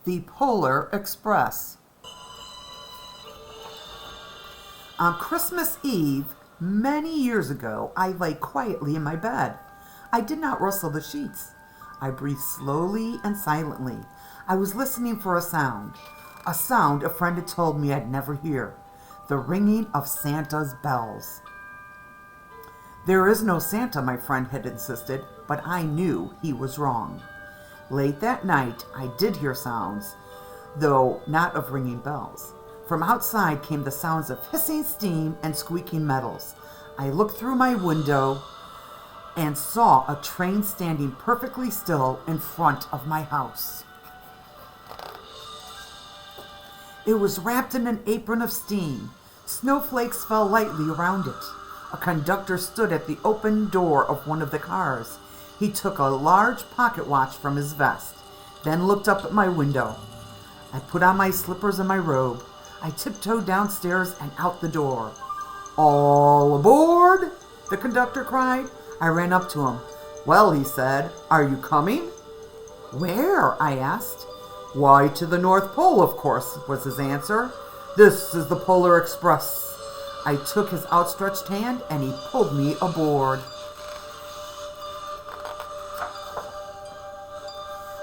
The Polar Express. On Christmas Eve, many years ago, I lay quietly in my bed. I did not rustle the sheets. I breathed slowly and silently. I was listening for a sound a friend had told me I'd never hear, the ringing of Santa's bells. There is no Santa, my friend had insisted, but I knew he was wrong. Late that night, I did hear sounds, though not of ringing bells. From outside came the sounds of hissing steam and squeaking metals. I looked through my window and saw a train standing perfectly still in front of my house. It was wrapped in an apron of steam. Snowflakes fell lightly around it. A conductor stood at the open door of one of the cars. He took a large pocket watch from his vest, then looked up at my window. I put on my slippers and my robe. I tiptoed downstairs and out the door. "All aboard!" the conductor cried. I ran up to him. "Well," he said, "are you coming?" "Where?" I asked. "Why, to the North Pole, of course," was his answer. "This is the Polar Express." I took his outstretched hand and he pulled me aboard.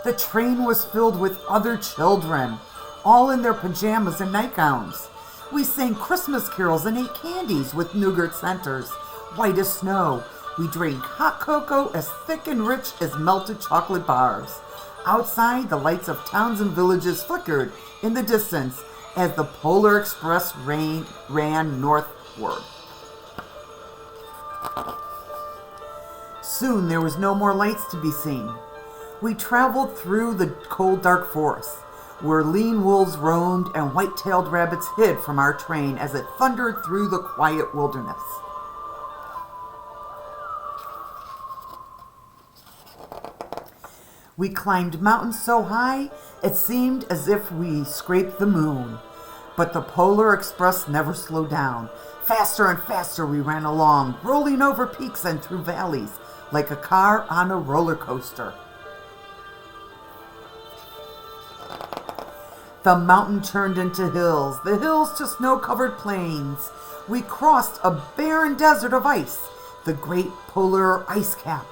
The train was filled with other children, all in their pajamas and nightgowns. We sang Christmas carols and ate candies with nougat centers, white as snow. We drank hot cocoa as thick and rich as melted chocolate bars. Outside, the lights of towns and villages flickered in the distance as the Polar Express ran northward. Soon there was no more lights to be seen. We traveled through the cold, dark forest, where lean wolves roamed and white-tailed rabbits hid from our train as it thundered through the quiet wilderness. We climbed mountains so high, it seemed as if we scraped the moon. But the Polar Express never slowed down. Faster and faster we ran along, rolling over peaks and through valleys, like a car on a roller coaster. The mountain turned into hills, the hills to snow-covered plains. We crossed a barren desert of ice, the great polar ice cap.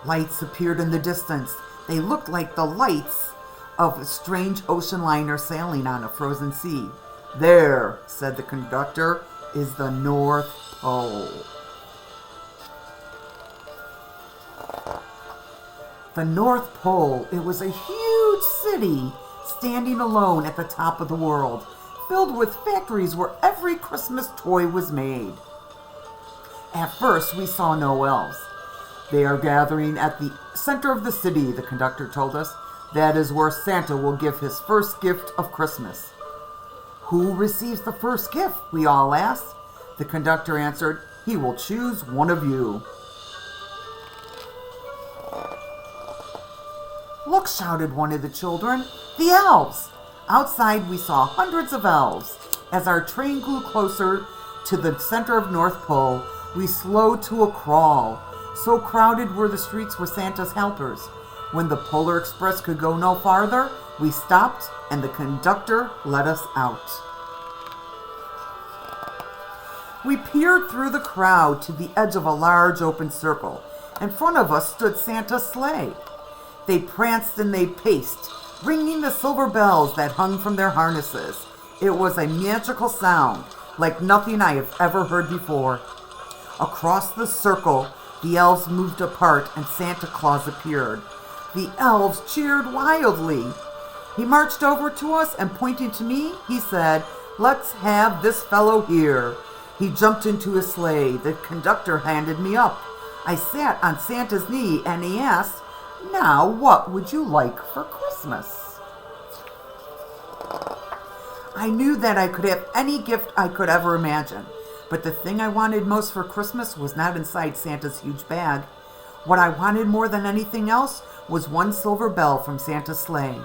Lights appeared in the distance. They looked like the lights of a strange ocean liner sailing on a frozen sea. "There," said the conductor, "is the North Pole." The North Pole, it was a huge city, standing alone at the top of the world, filled with factories where every Christmas toy was made. At first, we saw no elves. "They are gathering at the center of the city," the conductor told us. "That is where Santa will give his first gift of Christmas." "Who receives the first gift?" we all asked. The conductor answered, "He will choose one of you." "Look," shouted one of the children, "the elves!" Outside we saw hundreds of elves. As our train grew closer to the center of North Pole, we slowed to a crawl. So crowded were the streets with Santa's helpers. When the Polar Express could go no farther, we stopped and the conductor let us out. We peered through the crowd to the edge of a large open circle. In front of us stood Santa's sleigh. They pranced and they paced, ringing the silver bells that hung from their harnesses. It was a magical sound, like nothing I have ever heard before. Across the circle, the elves moved apart and Santa Claus appeared. The elves cheered wildly. He marched over to us and pointing to me, he said, "Let's have this fellow here." He jumped into his sleigh. The conductor handed me up. I sat on Santa's knee and he asked, "Now, what would you like for Christmas?" I knew that I could have any gift I could ever imagine. But the thing I wanted most for Christmas was not inside Santa's huge bag. What I wanted more than anything else was one silver bell from Santa's sleigh.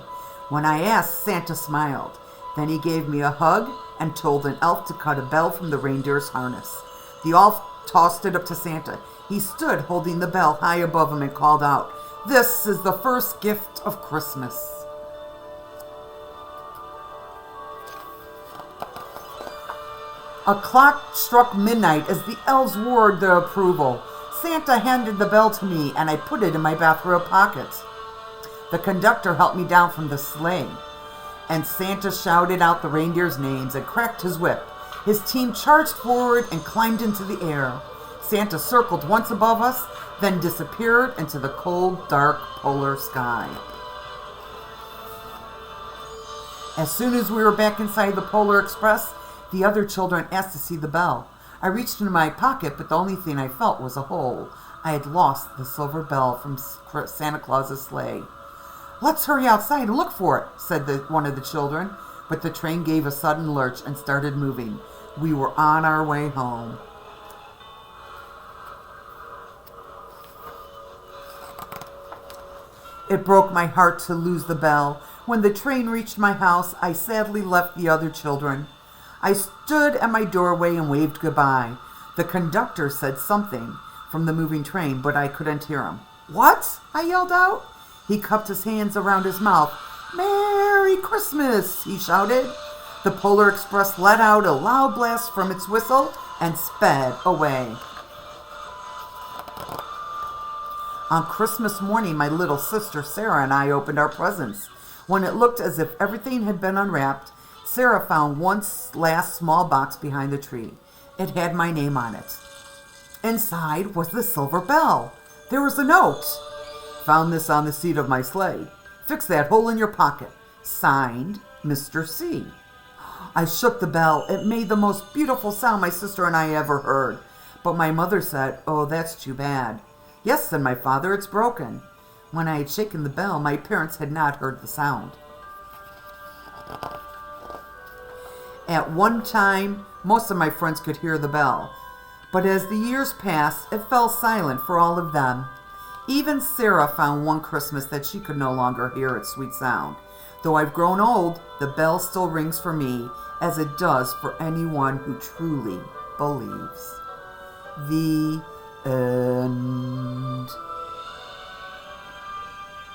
When I asked, Santa smiled. Then he gave me a hug and told an elf to cut a bell from the reindeer's harness. The elf tossed it up to Santa. He stood holding the bell high above him and called out, "This is the first gift of Christmas." A clock struck midnight as the elves roared their approval. Santa handed the bell to me, and I put it in my bathrobe pocket. The conductor helped me down from the sleigh, and Santa shouted out the reindeers' names and cracked his whip. His team charged forward and climbed into the air. Santa circled once above us, then disappeared into the cold, dark polar sky. As soon as we were back inside the Polar Express, the other children asked to see the bell. I reached into my pocket, but the only thing I felt was a hole. I had lost the silver bell from Santa Claus's sleigh. "Let's hurry outside and look for it," said one of the children, but the train gave a sudden lurch and started moving. We were on our way home. It broke my heart to lose the bell. When the train reached my house, I sadly left the other children. I stood at my doorway and waved goodbye. The conductor said something from the moving train, but I couldn't hear him. "What?" I yelled out. He cupped his hands around his mouth. "Merry Christmas!" he shouted. The Polar Express let out a loud blast from its whistle and sped away. On Christmas morning, my little sister Sarah and I opened our presents. When it looked as if everything had been unwrapped, Sarah found one last small box behind the tree. It had my name on it. Inside was the silver bell. There was a note. "Found this on the seat of my sleigh. Fix that hole in your pocket. Signed, Mr. C." I shook the bell. It made the most beautiful sound my sister and I ever heard. But my mother said, "Oh, that's too bad." "Yes," said my father, "it's broken." When I had shaken the bell, my parents had not heard the sound. At one time, most of my friends could hear the bell, but as the years passed, it fell silent for all of them. Even Sarah found one Christmas that she could no longer hear its sweet sound. Though I've grown old, the bell still rings for me, as it does for anyone who truly believes. The end.